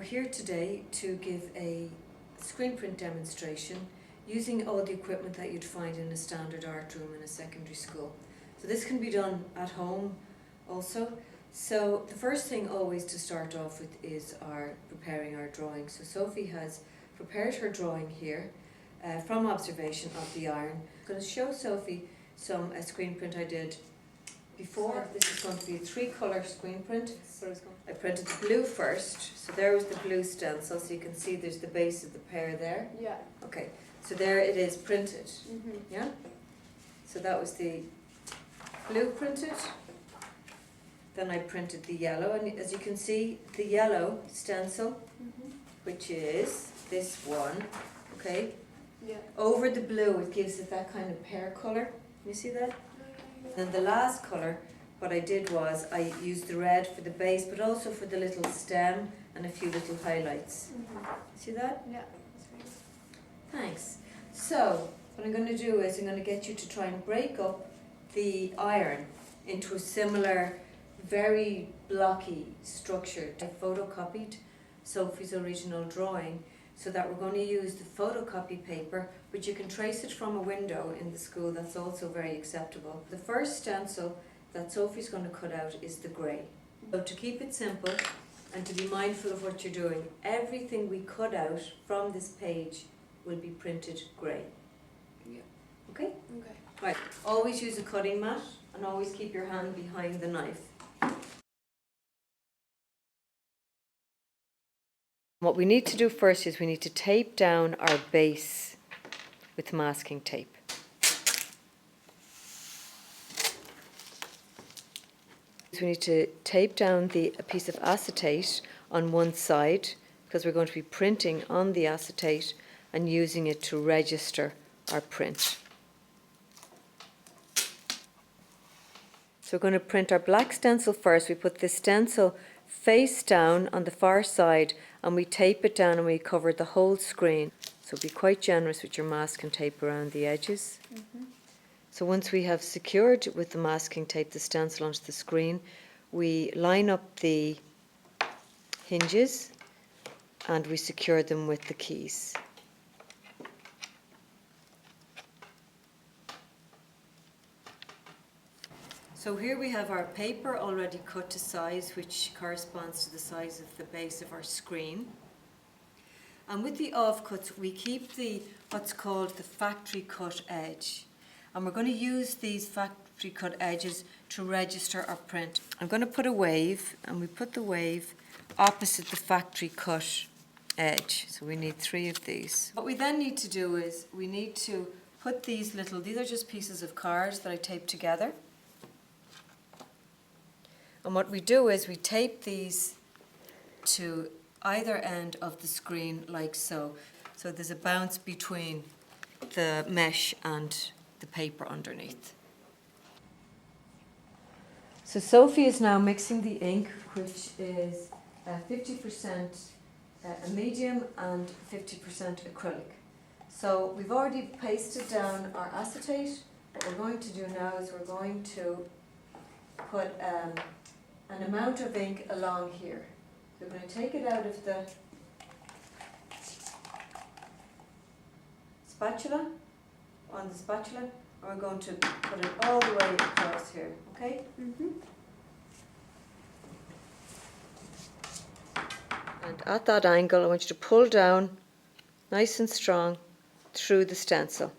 We're here today to give a screen print demonstration using all the equipment that you'd find in a standard art room in a secondary school. So this can be done at home also. So the first thing always to start off with is preparing our drawing. So Sophie has prepared her drawing here from observation of the iron. I'm going to show Sophie some screen print I did before. This is going to be a 3-colour screen print. I printed the blue first, so there was the blue stencil, so you can see there's the base of the pear there. Yeah. Okay, so there it is printed. Yeah? So that was the blue printed. Then I printed the yellow, and as you can see, the yellow stencil, which is this one, okay? Yeah. Over the blue, it gives it that kind of pear colour. You see that? And the last colour, what I did was I used the red for the base, but also for the little stem and a few little highlights. See that? Yeah. Thanks. So what I'm going to do is I'm going to get you to try and break up the iron into a similar, very blocky structure. I photocopied Sophie's original drawing so that we're going to use the photocopy paper, but you can trace it from a window in the school. That's also very acceptable. The first stencil that Sophie's going to cut out is the grey. So to keep it simple and to be mindful of what you're doing, everything we cut out from this page will be printed grey. Yeah. Okay? Okay. Right. Always use a cutting mat and always keep your hand behind the knife. What we need to do first is we need to tape down our base with masking tape. So we need to tape down a piece of acetate on one side because we're going to be printing on the acetate and using it to register our print. So we're going to print our black stencil first. We put the stencil face down on the far side and we tape it down and we cover the whole screen. So be quite generous with your masking tape around the edges. So once we have secured with the masking tape the stencil onto the screen, we line up the hinges and we secure them with the keys. So here we have our paper already cut to size, which corresponds to the size of the base of our screen. And with the offcuts, we keep what's called the factory cut edge. And we're going to use these factory cut edges to register our print. I'm going to put a wave, and we put the wave opposite the factory cut edge. So we need 3 of these. What we then need to do is we need to put these are just pieces of cards that I taped together. And what we do is we tape these to either end of the screen like so. So there's a bounce between the mesh and the paper underneath. So Sophie is now mixing the ink, which is 50% a medium and 50% acrylic. So we've already pasted down our acetate. What we're going to do now is we're going to put an amount of ink along here. So we're going to take it out of the spatula, on the spatula, and we're going to put it all the way across here, okay? And at that angle, I want you to pull down nice and strong through the stencil.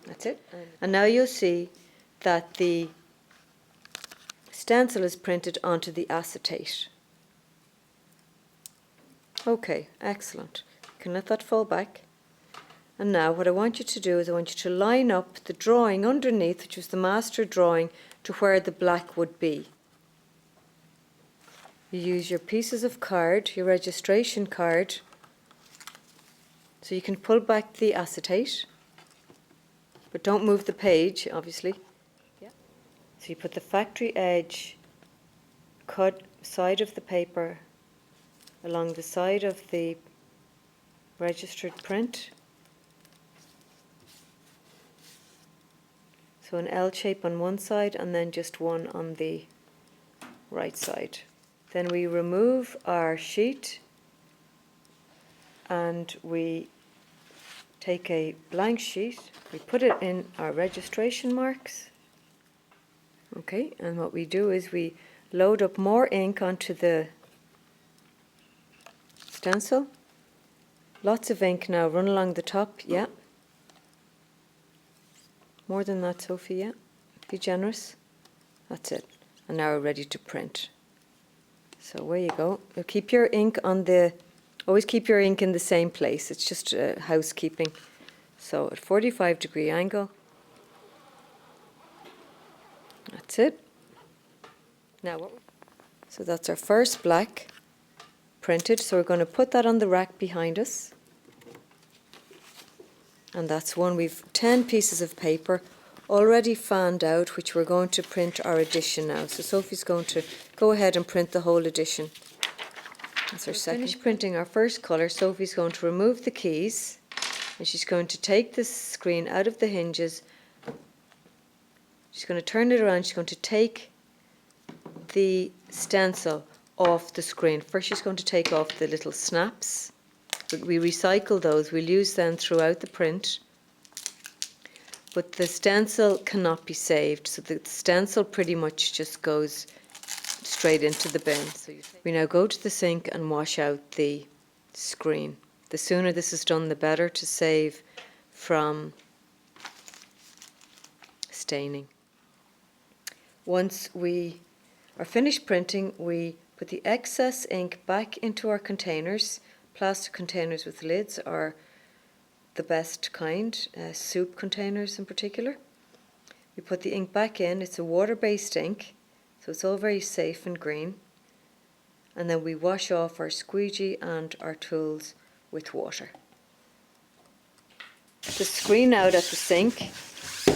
That's it. And now you'll see that the stencil is printed onto the acetate. Okay, excellent. You can let that fall back. And now what I want you to do is I want you to line up the drawing underneath, which was the master drawing, to where the black would be. You use your pieces of card, your registration card, so you can pull back the acetate. But don't move the page, obviously. Yeah. So you put the factory edge cut side of the paper along the side of the registered print. So an L shape on one side and then just one on the right side. Then we remove our sheet and we take a blank sheet, we put it in our registration marks. Okay, and what we do is we load up more ink onto the stencil. Lots of ink now, run along the top, yeah. More than that, Sophie, yeah. Be generous. That's it. And now we're ready to print. So away you go. You'll keep your ink on the, always keep your ink in the same place. It's just housekeeping. So at 45-degree angle. That's it. Now, so that's our first black printed. So we're going to put that on the rack behind us. And that's one. We've 10 pieces of paper already fanned out, which we're going to print our edition now. So Sophie's going to go ahead and print the whole edition. That's our second. Finish printing our first colour. Sophie's going to remove the keys and she's going to take the screen out of the hinges. She's going to turn it around. She's going to take the stencil off the screen. First she's going to take off the little snaps. We recycle those. We'll use them throughout the print. But the stencil cannot be saved. So the stencil pretty much just goes straight into the bin. So we now go to the sink and wash out the screen. The sooner this is done, the better, to save from staining. Once we are finished printing, we put the excess ink back into our containers. Plastic containers with lids are the best kind, soup containers in particular. We put the ink back in. It's a water-based ink, so it's all very safe and green. And then we wash off our squeegee and our tools with water. The screen out at the sink,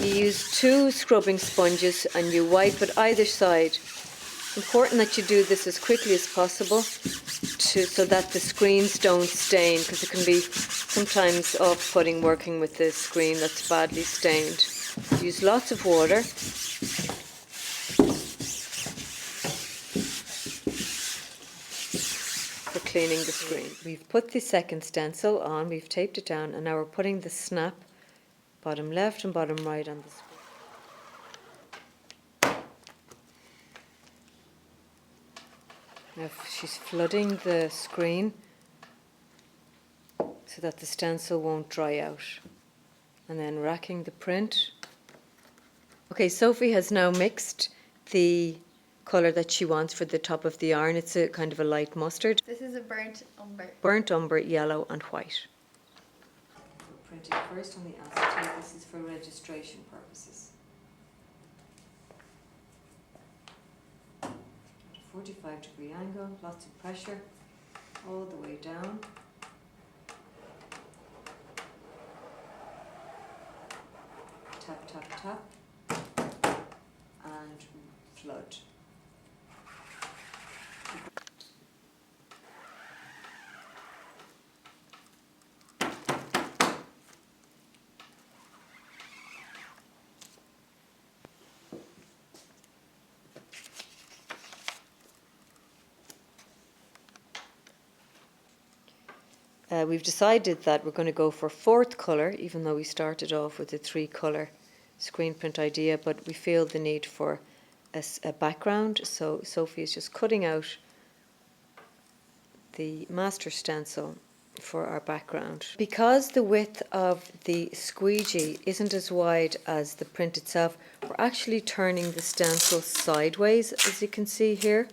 you use 2 scrubbing sponges and you wipe it either side. Important that you do this as quickly as possible so that the screens don't stain, because it can be sometimes off-putting working with the screen that's badly stained. Use lots of water. For cleaning the screen. We've put the second stencil on, we've taped it down, and now we're putting the snap bottom left and bottom right on the screen. Now she's flooding the screen so that the stencil won't dry out. And then racking the print. Okay, Sophie has now mixed the colour that she wants for the top of the yarn. It's a kind of a light mustard. This is a burnt umber. Burnt umber, yellow and white. We're printing first on the acetate. This is for registration purposes. 45-degree angle, lots of pressure, all the way down. Tap, tap, tap, and flood. We've decided that we're going to go for 4th colour, even though we started off with a 3-colour screen print idea, but we feel the need for a background, so Sophie is just cutting out the master stencil for our background. Because the width of the squeegee isn't as wide as the print itself, we're actually turning the stencil sideways, as you can see here.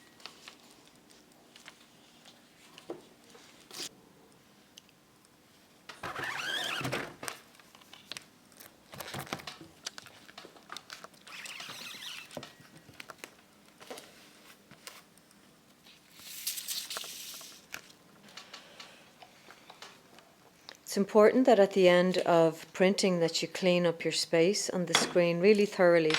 It's important that at the end of printing that you clean up your space on the screen really thoroughly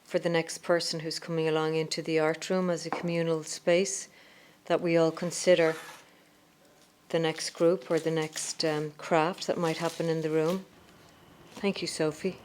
for the next person who's coming along into the art room as a communal space, that we all consider the next group or the next craft that might happen in the room. Thank you, Sophie.